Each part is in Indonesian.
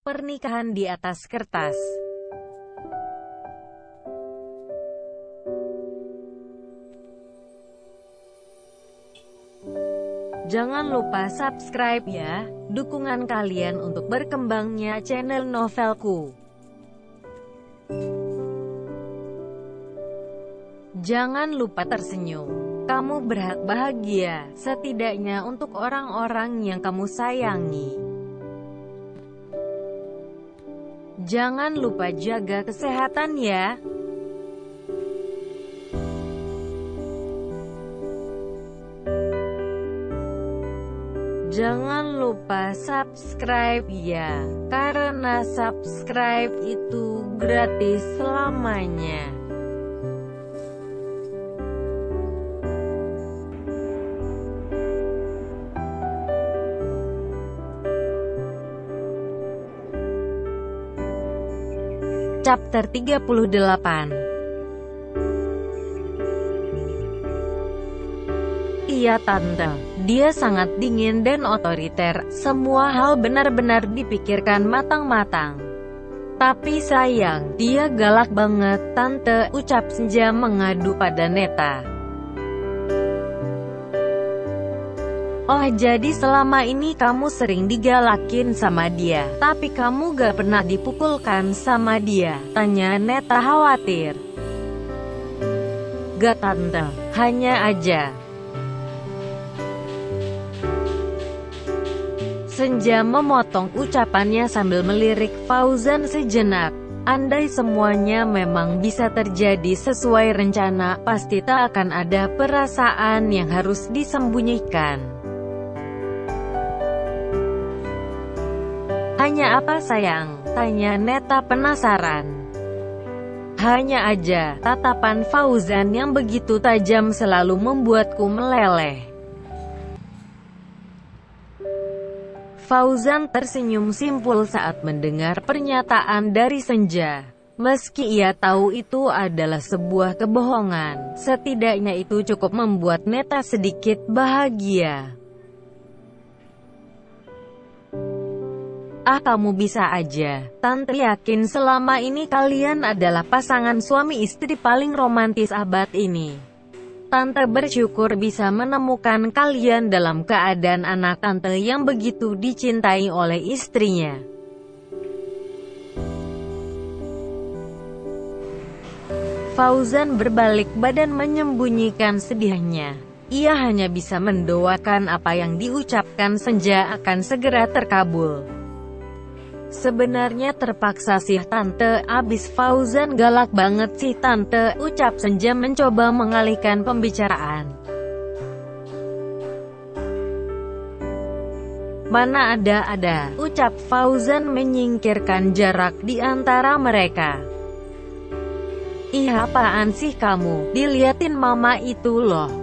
Pernikahan di atas kertas. Jangan lupa subscribe ya, dukungan kalian untuk berkembangnya channel Novelku. Jangan lupa tersenyum. Kamu berhak bahagia, setidaknya untuk orang-orang yang kamu sayangi. Jangan lupa jaga kesehatan ya. Jangan lupa subscribe ya, karena subscribe itu gratis selamanya. Chapter 38. Iya tante, dia sangat dingin dan otoriter, semua hal benar-benar dipikirkan matang-matang. Tapi sayang, dia galak banget tante, ucap Senja mengadu pada Neta. Oh jadi selama ini kamu sering digalakin sama dia, tapi kamu gak pernah dipukulkan sama dia, tanya Neta khawatir. Gak tante, hanya aja. Senja memotong ucapannya sambil melirik Fauzan sejenak. Andai semuanya memang bisa terjadi sesuai rencana, pasti tak akan ada perasaan yang harus disembunyikan. Hanya apa sayang? Tanya Neta penasaran. Hanya aja, tatapan Fauzan yang begitu tajam selalu membuatku meleleh. Fauzan tersenyum simpul saat mendengar pernyataan dari Senja. Meski ia tahu itu adalah sebuah kebohongan, setidaknya itu cukup membuat Neta sedikit bahagia. Ah kamu bisa aja, tante yakin selama ini kalian adalah pasangan suami istri paling romantis abad ini. Tante bersyukur bisa menemukan kalian dalam keadaan anak tante yang begitu dicintai oleh istrinya. Fauzan berbalik badan menyembunyikan sedihnya. Ia hanya bisa mendoakan apa yang diucapkan Senja akan segera terkabul. Sebenarnya terpaksa sih tante, abis Fauzan galak banget sih tante, ucap Senja mencoba mengalihkan pembicaraan. Mana ada, ucap Fauzan menyingkirkan jarak di antara mereka. Ih apaan sih kamu, diliatin mama itu loh.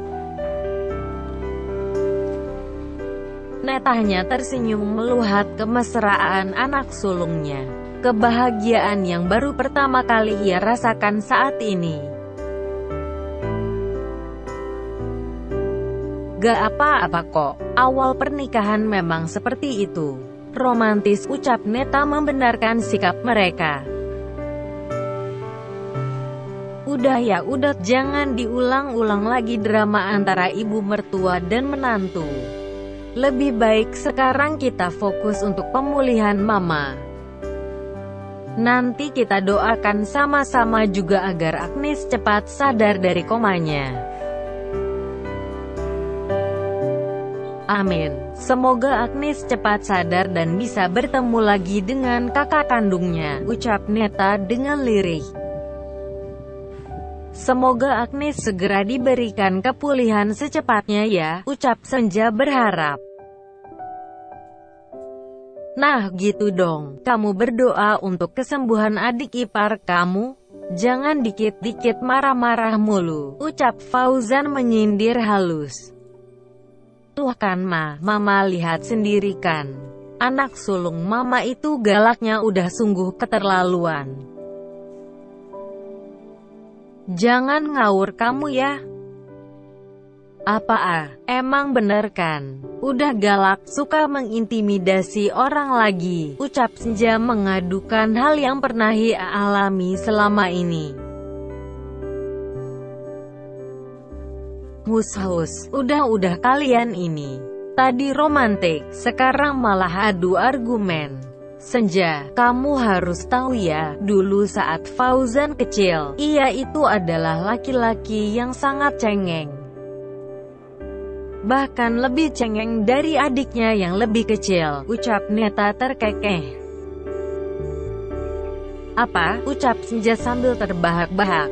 Neta hanya tersenyum melihat kemesraan anak sulungnya. Kebahagiaan yang baru pertama kali ia rasakan saat ini. Gak apa-apa kok, awal pernikahan memang seperti itu. Romantis, ucap Neta membenarkan sikap mereka. Udah ya udah, jangan diulang-ulang lagi drama antara ibu mertua dan menantu. Lebih baik sekarang kita fokus untuk pemulihan mama. Nanti kita doakan sama-sama juga agar Agnes cepat sadar dari komanya. Amin. Semoga Agnes cepat sadar dan bisa bertemu lagi dengan kakak kandungnya, ucap Neta dengan lirih. Semoga Agnes segera diberikan kepulihan secepatnya ya, ucap Senja berharap. Nah gitu dong, kamu berdoa untuk kesembuhan adik ipar kamu. Jangan dikit-dikit marah-marah mulu, ucap Fauzan menyindir halus. Tuh kan mama lihat sendiri kan. Anak sulung mama itu galaknya udah sungguh keterlaluan. Jangan ngawur kamu ya. Emang bener kan? Udah galak, suka mengintimidasi orang lagi, ucap Senja mengadukan hal yang pernah ia alami selama ini. Hus, udah kalian ini. Tadi romantik, sekarang malah adu argumen. Senja, kamu harus tahu ya, dulu saat Fauzan kecil, ia itu adalah laki-laki yang sangat cengeng. Bahkan lebih cengeng dari adiknya yang lebih kecil, ucap Neta terkekeh. Ucap Senja sambil terbahak-bahak.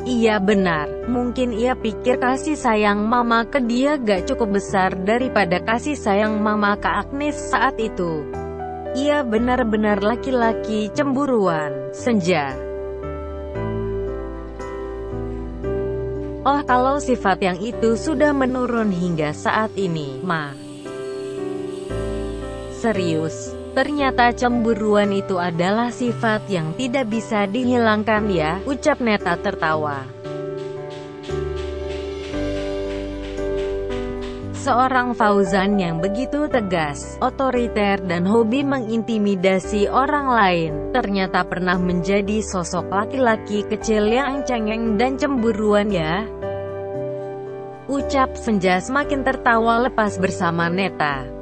Iya benar, mungkin ia pikir kasih sayang mama ke dia gak cukup besar daripada kasih sayang mama ke Agnes saat itu. Ia benar-benar laki-laki cemburuan, Senja. Oh, kalau sifat yang itu sudah menurun hingga saat ini, Ma. Serius, ternyata cemburuan itu adalah sifat yang tidak bisa dihilangkan ya, ucap Neta tertawa. Seorang Fauzan yang begitu tegas, otoriter dan hobi mengintimidasi orang lain, ternyata pernah menjadi sosok laki-laki kecil yang cengeng dan cemburuan ya. Ucap Senja semakin tertawa lepas bersama Neta.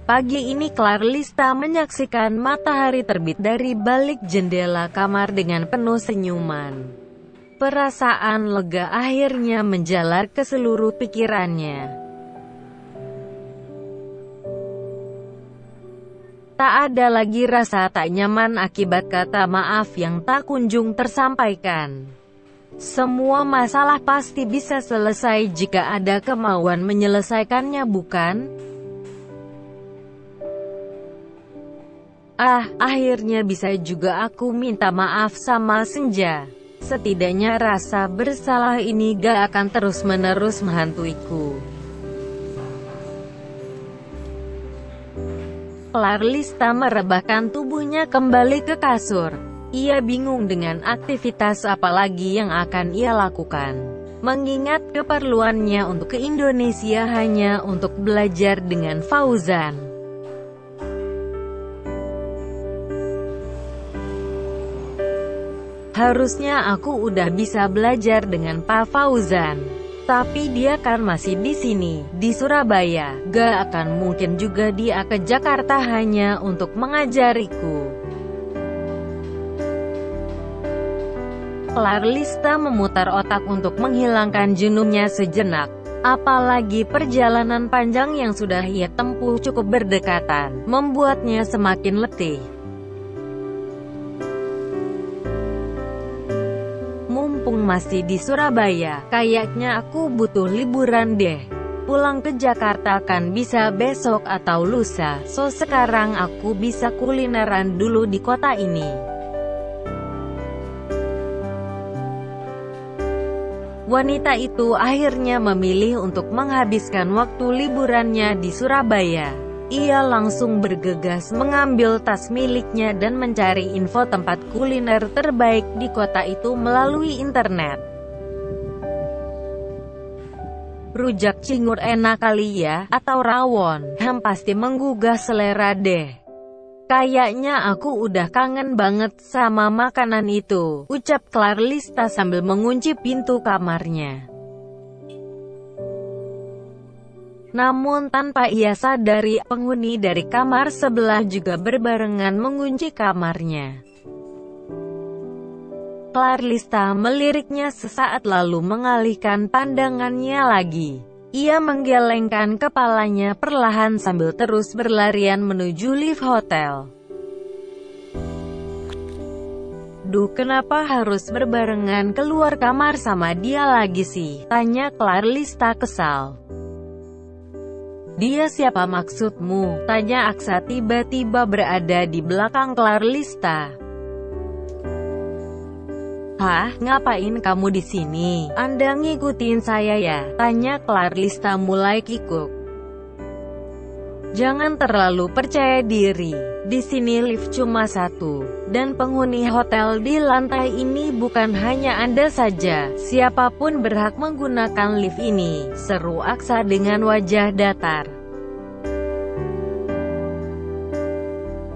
Pagi ini Clarlista menyaksikan matahari terbit dari balik jendela kamar dengan penuh senyuman. Perasaan lega akhirnya menjalar ke seluruh pikirannya. Tak ada lagi rasa tak nyaman akibat kata maaf yang tak kunjung tersampaikan. Semua masalah pasti bisa selesai jika ada kemauan menyelesaikannya, bukan? Akhirnya bisa juga aku minta maaf sama Senja. Setidaknya rasa bersalah ini gak akan terus-menerus menghantuiku. Clarlista merebahkan tubuhnya kembali ke kasur. Ia bingung dengan aktivitas apa lagi yang akan ia lakukan. Mengingat keperluannya untuk ke Indonesia hanya untuk belajar dengan Fauzan. Harusnya aku udah bisa belajar dengan Pak Fauzan. Tapi dia kan masih di sini, di Surabaya. Gak akan mungkin juga dia ke Jakarta hanya untuk mengajariku. Clarlista memutar otak untuk menghilangkan jenuhnya sejenak. Apalagi perjalanan panjang yang sudah ia tempuh cukup berdekatan, membuatnya semakin letih. Mumpung masih di Surabaya, kayaknya aku butuh liburan deh. Pulang ke Jakarta kan bisa besok atau lusa, so sekarang aku bisa kulineran dulu di kota ini. Wanita itu akhirnya memilih untuk menghabiskan waktu liburannya di Surabaya. Ia langsung bergegas mengambil tas miliknya dan mencari info tempat kuliner terbaik di kota itu melalui internet. Rujak cingur enak kali ya, atau rawon, pasti menggugah selera deh. Kayaknya aku udah kangen banget sama makanan itu, ucap Clarlista sambil mengunci pintu kamarnya. Namun tanpa ia sadari, penghuni dari kamar sebelah juga berbarengan mengunci kamarnya. Clarlista meliriknya sesaat lalu mengalihkan pandangannya lagi. Ia menggelengkan kepalanya perlahan sambil terus berlarian menuju lift hotel. Duh, kenapa harus berbarengan keluar kamar sama dia lagi sih? Tanya Clarlista kesal. Dia siapa maksudmu? Tanya Aksa tiba-tiba berada di belakang Clarlista. Hah, ngapain kamu di sini? Anda ngikutin saya ya? Tanya Clarlista mulai kikuk. Jangan terlalu percaya diri. Di sini lift cuma satu, dan penghuni hotel di lantai ini bukan hanya Anda saja. Siapapun berhak menggunakan lift ini, seru Aksa dengan wajah datar.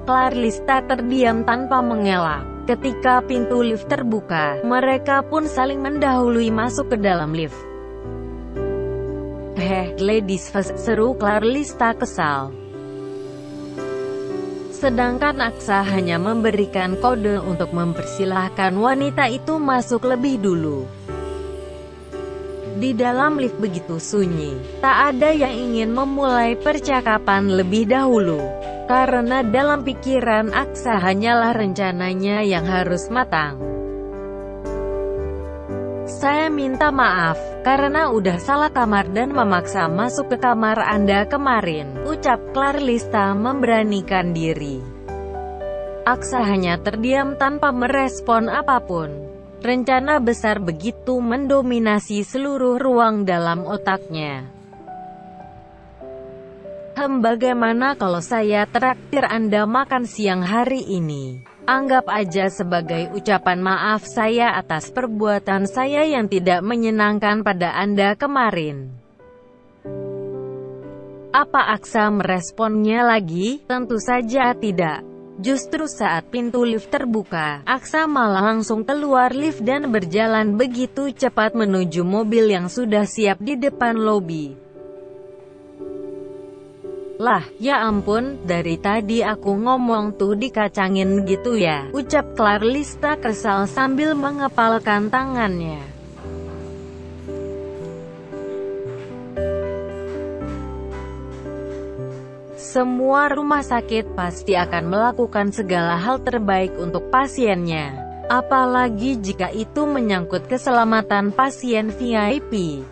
Clarlista terdiam tanpa mengelak. Ketika pintu lift terbuka, mereka pun saling mendahului masuk ke dalam lift. Ladies first, seru Clarlista kesal. Sedangkan Aksa hanya memberikan kode untuk mempersilahkan wanita itu masuk lebih dulu. Di dalam lift begitu sunyi, tak ada yang ingin memulai percakapan lebih dahulu. Karena dalam pikiran Aksa hanyalah rencananya yang harus matang. Saya minta maaf, karena udah salah kamar dan memaksa masuk ke kamar Anda kemarin, ucap Clarlista memberanikan diri. Aksa hanya terdiam tanpa merespon apapun. Rencana besar begitu mendominasi seluruh ruang dalam otaknya. Bagaimana kalau saya traktir Anda makan siang hari ini? Anggap aja sebagai ucapan maaf saya atas perbuatan saya yang tidak menyenangkan pada Anda kemarin. Apa Aksa meresponnya lagi? Tentu saja tidak. Justru saat pintu lift terbuka, Aksa malah langsung keluar lift dan berjalan begitu cepat menuju mobil yang sudah siap di depan lobi. Lah, ya ampun, dari tadi aku ngomong tuh dikacangin gitu ya, ucap Clarlista kesal sambil mengepalkan tangannya. Semua rumah sakit pasti akan melakukan segala hal terbaik untuk pasiennya, apalagi jika itu menyangkut keselamatan pasien VIP.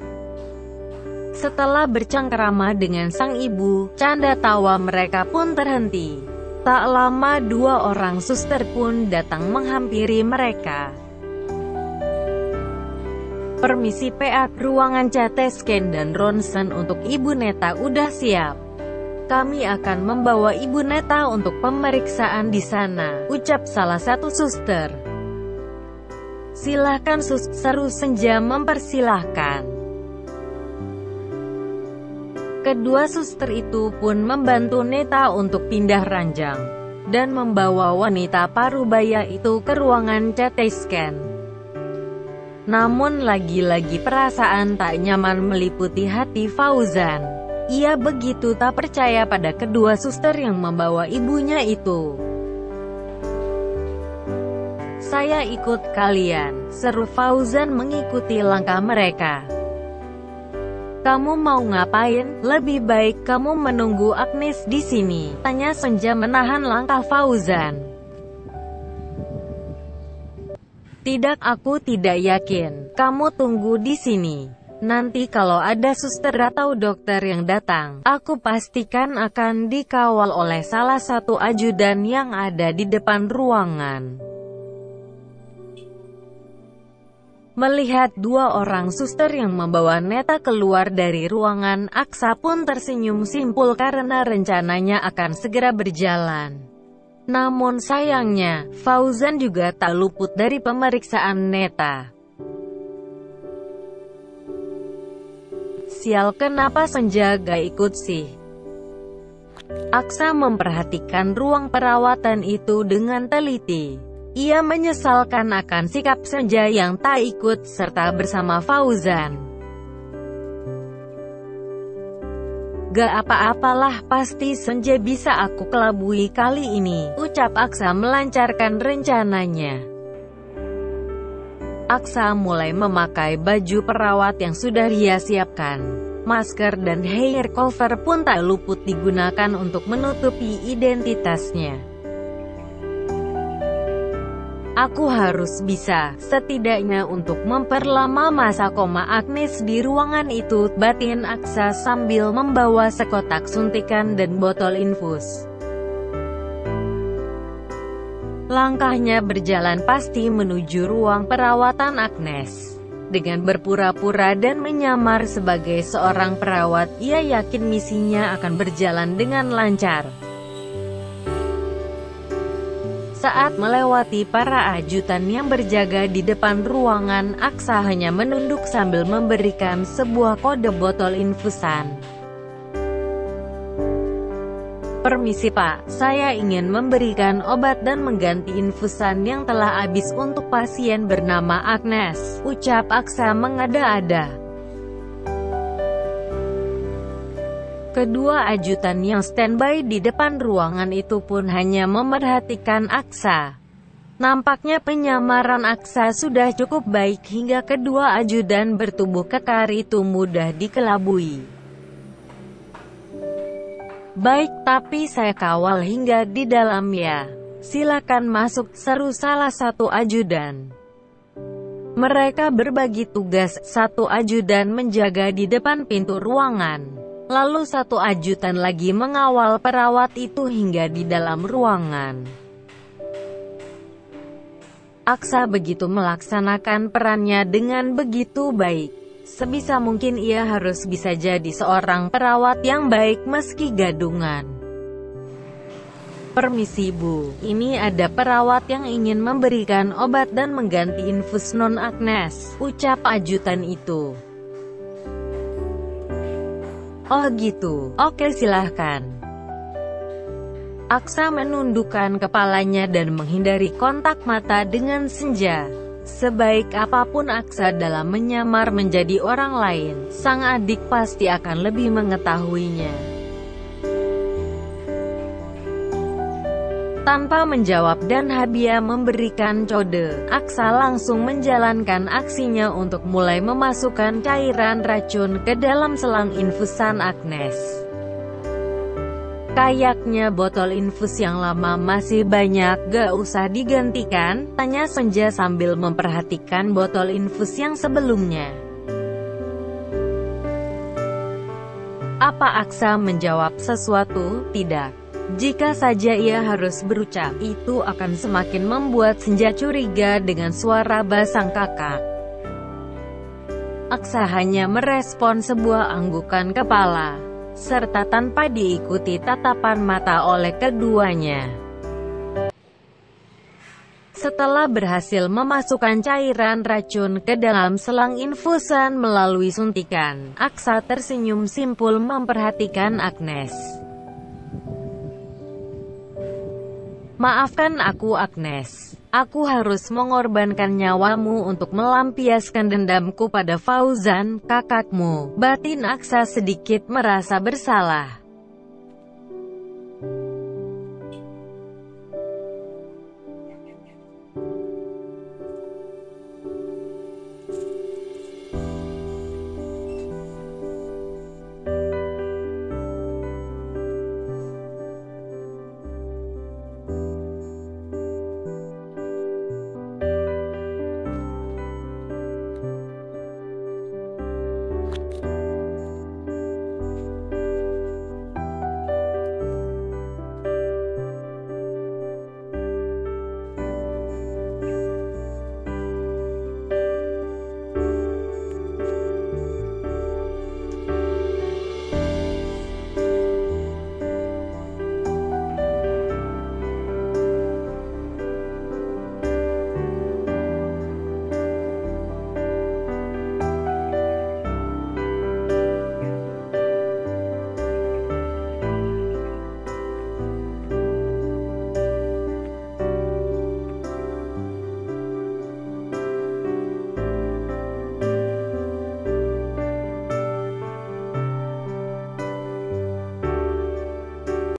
Setelah bercengkerama dengan sang ibu, canda tawa mereka pun terhenti. Tak lama dua orang suster pun datang menghampiri mereka. Permisi PA, ruangan CT scan dan ronsen untuk Ibu Neta udah siap. Kami akan membawa Ibu Neta untuk pemeriksaan di sana, ucap salah satu suster. Silahkan sus, seru Senja mempersilahkan. Kedua suster itu pun membantu Neta untuk pindah ranjang, dan membawa wanita parubaya itu ke ruangan CT scan. Namun lagi-lagi perasaan tak nyaman meliputi hati Fauzan. Ia begitu tak percaya pada kedua suster yang membawa ibunya itu. Saya ikut kalian, seru Fauzan mengikuti langkah mereka. Kamu mau ngapain? Lebih baik kamu menunggu Agnes di sini, tanya Senja menahan langkah Fauzan. Tidak, aku tidak yakin. Kamu tunggu di sini. Nanti kalau ada suster atau dokter yang datang, aku pastikan akan dikawal oleh salah satu ajudan yang ada di depan ruangan. Melihat dua orang suster yang membawa Neta keluar dari ruangan, Aksa pun tersenyum simpul karena rencananya akan segera berjalan. Namun sayangnya, Fauzan juga tak luput dari pemeriksaan Neta. Sial, kenapa Senja gak ikut sih? Aksa memperhatikan ruang perawatan itu dengan teliti. Ia menyesalkan akan sikap Senja yang tak ikut serta bersama Fauzan. Gak apa-apalah, pasti Senja bisa aku kelabui kali ini, ucap Aksa melancarkan rencananya. Aksa mulai memakai baju perawat yang sudah dia siapkan. Masker dan hair cover pun tak luput digunakan untuk menutupi identitasnya. Aku harus bisa, setidaknya untuk memperlama masa koma Agnes di ruangan itu, batin Aksa sambil membawa sekotak suntikan dan botol infus. Langkahnya berjalan pasti menuju ruang perawatan Agnes. Dengan berpura-pura dan menyamar sebagai seorang perawat, ia yakin misinya akan berjalan dengan lancar. Saat melewati para ajutan yang berjaga di depan ruangan, Aksa hanya menunduk sambil memberikan sebuah kode botol infusan. "Permisi Pak, saya ingin memberikan obat dan mengganti infusan yang telah habis untuk pasien bernama Agnes," ucap Aksa mengada-ada. Kedua ajutan yang standby di depan ruangan itu pun hanya memerhatikan Aksa. Nampaknya penyamaran Aksa sudah cukup baik hingga kedua ajudan bertubuh kekar itu mudah dikelabui. "Baik, tapi saya kawal hingga di dalam ya. Silakan masuk," seru salah satu ajudan. Mereka berbagi tugas, satu ajudan menjaga di depan pintu ruangan. Lalu satu ajudan lagi mengawal perawat itu hingga di dalam ruangan. Aksa begitu melaksanakan perannya dengan begitu baik. Sebisa mungkin ia harus bisa jadi seorang perawat yang baik meski gadungan. "Permisi Bu, ini ada perawat yang ingin memberikan obat dan mengganti infus Non Agnes," ucap ajudan itu. "Oh gitu, oke silahkan." Aksa menundukkan kepalanya dan menghindari kontak mata dengan senja. Sebaik apapun Aksa dalam menyamar menjadi orang lain, sang adik pasti akan lebih mengetahuinya. Tanpa menjawab dan Habia memberikan kode, Aksa langsung menjalankan aksinya untuk mulai memasukkan cairan racun ke dalam selang infusan Agnes. "Kayaknya botol infus yang lama masih banyak, gak usah digantikan?" tanya Senja sambil memperhatikan botol infus yang sebelumnya. Apa Aksa menjawab sesuatu? Tidak. Jika saja ia harus berucap, itu akan semakin membuat Senja curiga dengan suara bas sang kakak. Aksa hanya merespon sebuah anggukan kepala, serta tanpa diikuti tatapan mata oleh keduanya. Setelah berhasil memasukkan cairan racun ke dalam selang infusan melalui suntikan, Aksa tersenyum simpul memperhatikan Agnes. "Maafkan aku Agnes. Aku harus mengorbankan nyawamu untuk melampiaskan dendamku pada Fauzan, kakakmu." Batin Aksa sedikit merasa bersalah.